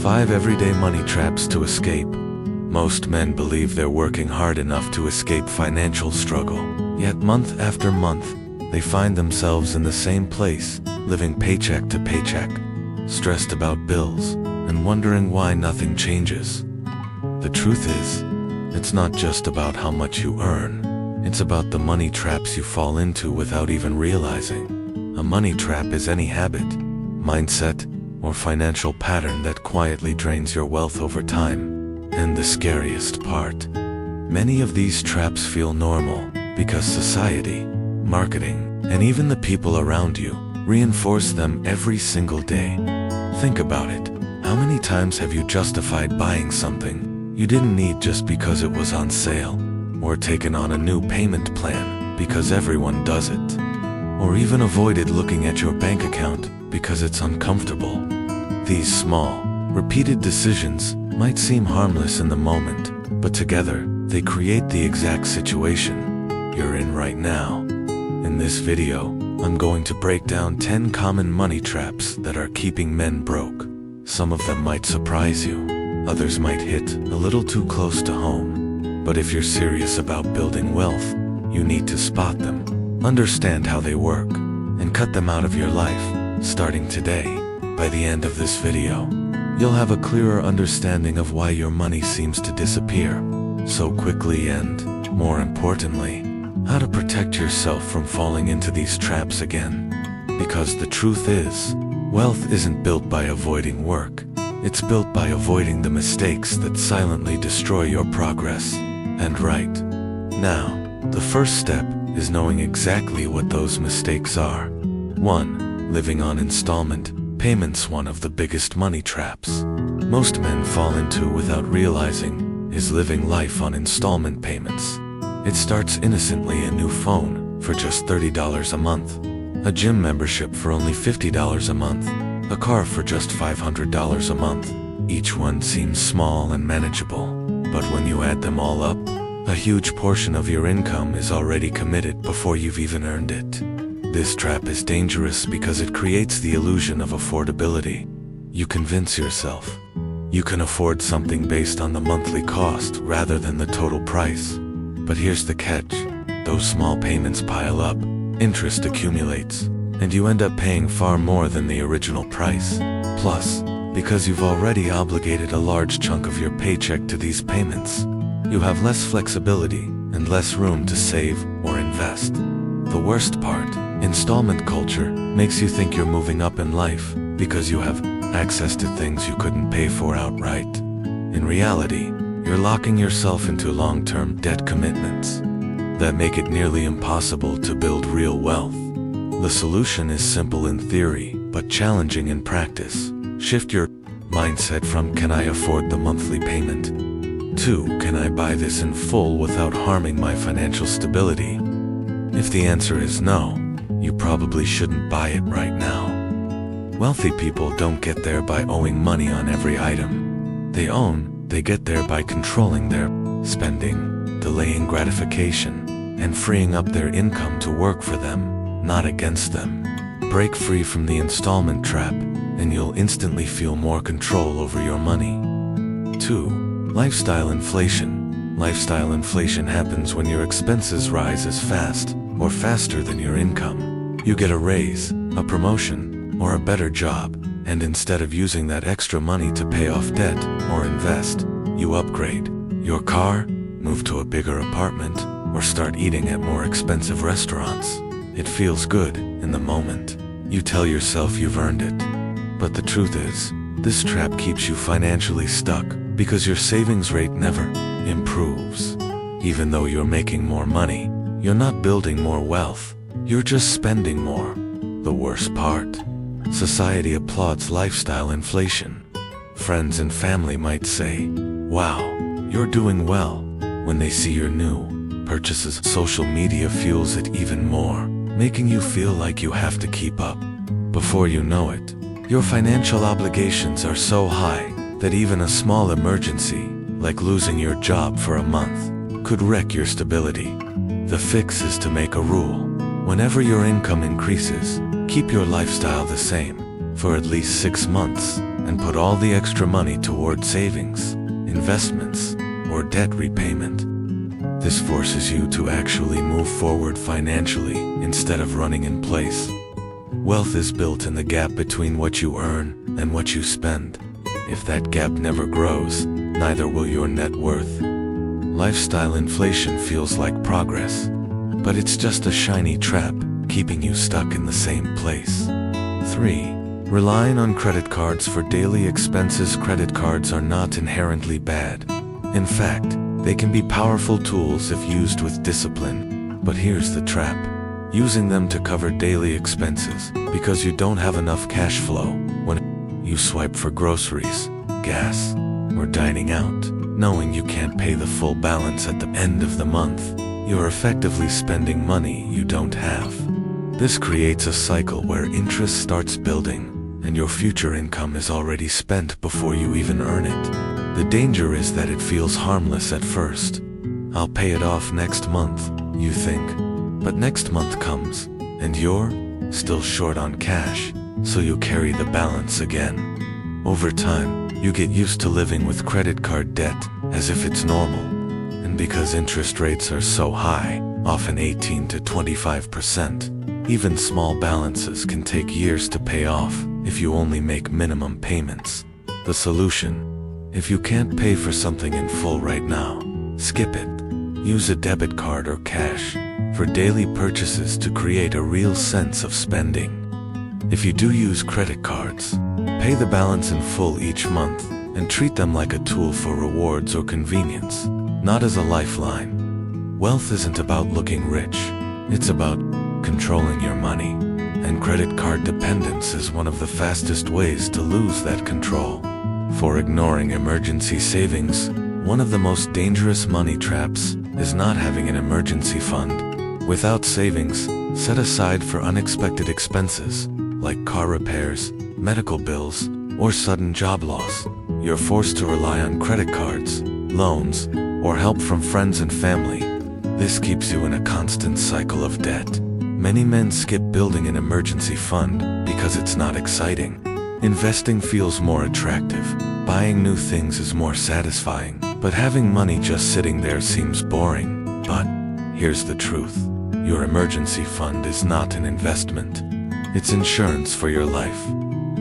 5 everyday money traps to escape. Most men believe they're working hard enough to escape financial struggle. Yet month after month, they find themselves in the same place, living paycheck to paycheck, stressed about bills, and wondering why nothing changes. The truth is, it's not just about how much you earn. It's about the money traps you fall into without even realizing. A money trap is any habit, mindset, or financial pattern that quietly drains your wealth over time. And the scariest part, many of these traps feel normal because society, marketing, and even the people around you reinforce them every single day. Think about it. How many times have you justified buying something you didn't need just because it was on sale, or taken on a new payment plan because everyone does it, or even avoided looking at your bank account because it's uncomfortable? These small, repeated decisions might seem harmless in the moment, but together, they create the exact situation you're in right now. In this video, I'm going to break down 10 common money traps that are keeping men broke. Some of them might surprise you, others might hit a little too close to home. But if you're serious about building wealth, you need to spot them, understand how they work, and cut them out of your life, starting today. By the end of this video, you'll have a clearer understanding of why your money seems to disappear so quickly and, more importantly, how to protect yourself from falling into these traps again. Because the truth is, wealth isn't built by avoiding work. It's built by avoiding the mistakes that silently destroy your progress. And right now, the first step is knowing exactly what those mistakes are. 1. Living on installment payments. One of the biggest money traps most men fall into without realizing is living life on installment payments. It starts innocently: a new phone for just $30 a month, a gym membership for only $50 a month, a car for just $500 a month. Each one seems small and manageable, but when you add them all up, a huge portion of your income is already committed before you've even earned it. This trap is dangerous because it creates the illusion of affordability. You convince yourself you can afford something based on the monthly cost rather than the total price. But here's the catch: those small payments pile up, interest accumulates, and you end up paying far more than the original price. Plus, because you've already obligated a large chunk of your paycheck to these payments, you have less flexibility and less room to save or invest. The worst part, installment culture makes you think you're moving up in life because you have access to things you couldn't pay for outright. In reality, you're locking yourself into long-term debt commitments that make it nearly impossible to build real wealth. The solution is simple in theory, but challenging in practice. Shift your mindset from "can I afford the monthly payment?" to "can I buy this in full without harming my financial stability?" If the answer is no, you probably shouldn't buy it right now. Wealthy people don't get there by owing money on every item they get there by controlling their spending, delaying gratification, and freeing up their income to work for them, not against them. Break free from the installment trap, and you'll instantly feel more control over your money. 2. Lifestyle inflation. Lifestyle inflation happens when your expenses rise as fast or faster than your income. You get a raise, a promotion, or a better job, and instead of using that extra money to pay off debt or invest, you upgrade your car, move to a bigger apartment, or start eating at more expensive restaurants. It feels good in the moment. You tell yourself you've earned it. But the truth is, this trap keeps you financially stuck because your savings rate never improves. Even though you're making more money, you're not building more wealth. You're just spending more. The worst part, society applauds lifestyle inflation. Friends and family might say, "Wow, you're doing well," when they see your new purchases. Social media fuels it even more, making you feel like you have to keep up. Before you know it, your financial obligations are so high that even a small emergency, like losing your job for a month, could wreck your stability. The fix is to make a rule. Whenever your income increases, keep your lifestyle the same for at least 6 months, and put all the extra money toward savings, investments, or debt repayment. This forces you to actually move forward financially instead of running in place. Wealth is built in the gap between what you earn and what you spend. If that gap never grows, neither will your net worth. Lifestyle inflation feels like progress, but it's just a shiny trap, keeping you stuck in the same place. 3. Relying on credit cards for daily expenses. Credit cards are not inherently bad. In fact, they can be powerful tools if used with discipline. But here's the trap: using them to cover daily expenses because you don't have enough cash flow. When you swipe for groceries, gas, or dining out, knowing you can't pay the full balance at the end of the month, you're effectively spending money you don't have. This creates a cycle where interest starts building, and your future income is already spent before you even earn it. The danger is that it feels harmless at first. I'll pay it off next month, you think. But next month comes, and you're still short on cash, so you carry the balance again. Over time, you get used to living with credit card debt as if it's normal. And because interest rates are so high, often 18 to 25%, even small balances can take years to pay off if you only make minimum payments. The solution: if you can't pay for something in full right now, skip it. Use a debit card or cash for daily purchases to create a real sense of spending. If you do use credit cards, pay the balance in full each month and treat them like a tool for rewards or convenience, not as a lifeline. Wealth isn't about looking rich, it's about controlling your money. And credit card dependence is one of the fastest ways to lose that control. For ignoring emergency savings, one of the most dangerous money traps is not having an emergency fund. Without savings set aside for unexpected expenses, like car repairs, medical bills, or sudden job loss, you're forced to rely on credit cards, loans, or help from friends and family. This keeps you in a constant cycle of debt. Many men skip building an emergency fund because it's not exciting. Investing feels more attractive, buying new things is more satisfying, but having money just sitting there seems boring. But here's the truth: your emergency fund is not an investment. It's insurance for your life.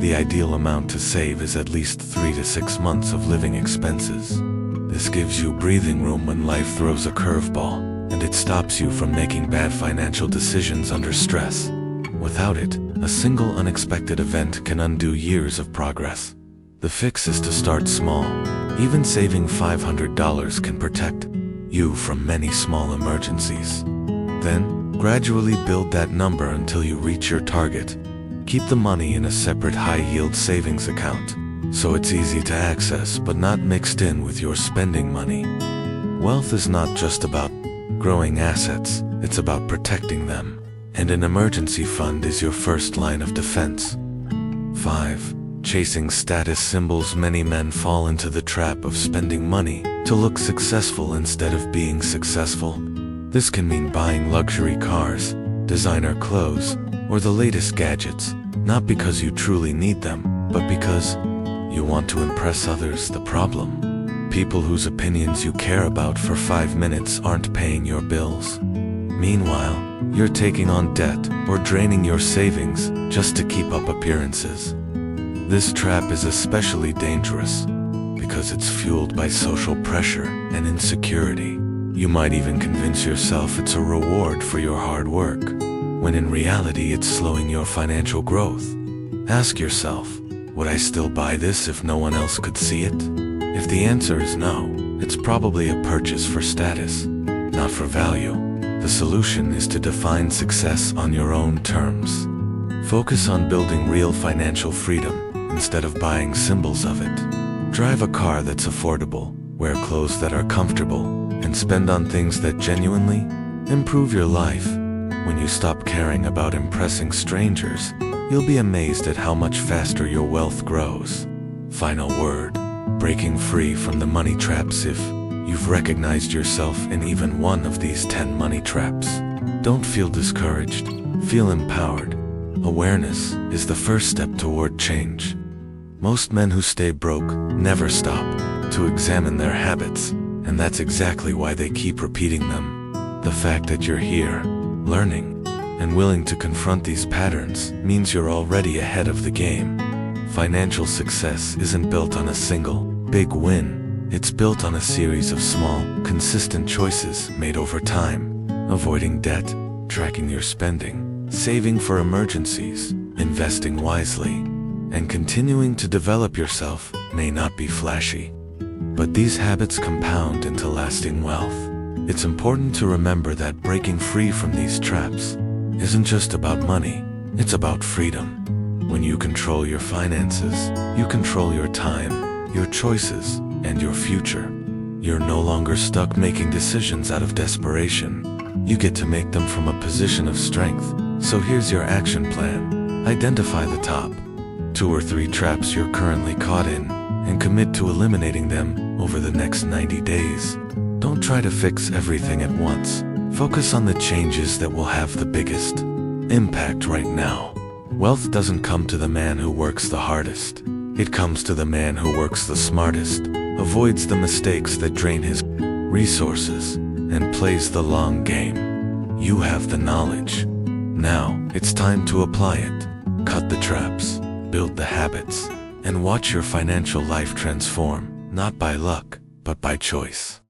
The ideal amount to save is at least 3 to 6 months of living expenses. This gives you breathing room when life throws a curveball, and it stops you from making bad financial decisions under stress. Without it, a single unexpected event can undo years of progress. The fix is to start small. Even saving $500 can protect you from many small emergencies. Then, gradually build that number until you reach your target. Keep the money in a separate high-yield savings account, so it's easy to access but not mixed in with your spending money. Wealth is not just about growing assets, it's about protecting them, and an emergency fund is your first line of defense. 5. Chasing status symbols. Many men fall into the trap of spending money to look successful instead of being successful. This can mean buying luxury cars, designer clothes, or the latest gadgets, not because you truly need them, but because you want to impress others. The problem: people whose opinions you care about for 5 minutes aren't paying your bills. Meanwhile, you're taking on debt or draining your savings just to keep up appearances. This trap is especially dangerous because it's fueled by social pressure and insecurity. You might even convince yourself it's a reward for your hard work, when in reality it's slowing your financial growth. Ask yourself, would I still buy this if no one else could see it? If the answer is no, it's probably a purchase for status, not for value. The solution is to define success on your own terms. Focus on building real financial freedom instead of buying symbols of it. Drive a car that's affordable, wear clothes that are comfortable, and spend on things that genuinely improve your life. When you stop caring about impressing strangers, you'll be amazed at how much faster your wealth grows. Final word: breaking free from the money traps. If you've recognized yourself in even one of these 10 money traps, don't feel discouraged, feel empowered. Awareness is the first step toward change. Most men who stay broke never stop to examine their habits, and that's exactly why they keep repeating them. The fact that you're here, learning, and willing to confront these patterns means you're already ahead of the game. Financial success isn't built on a single, big win. It's built on a series of small, consistent choices made over time. Avoiding debt, tracking your spending, saving for emergencies, investing wisely, and continuing to develop yourself may not be flashy, but these habits compound into lasting wealth. It's important to remember that breaking free from these traps isn't just about money, it's about freedom. When you control your finances, you control your time, your choices, and your future. You're no longer stuck making decisions out of desperation. You get to make them from a position of strength. So here's your action plan. Identify the top 2 or 3 traps you're currently caught in, and commit to eliminating them over the next 90 days. Don't try to fix everything at once. Focus on the changes that will have the biggest impact right now. Wealth doesn't come to the man who works the hardest. It comes to the man who works the smartest, avoids the mistakes that drain his resources, and plays the long game. You have the knowledge. Now, it's time to apply it. Cut the traps, build the habits, and watch your financial life transform, not by luck, but by choice.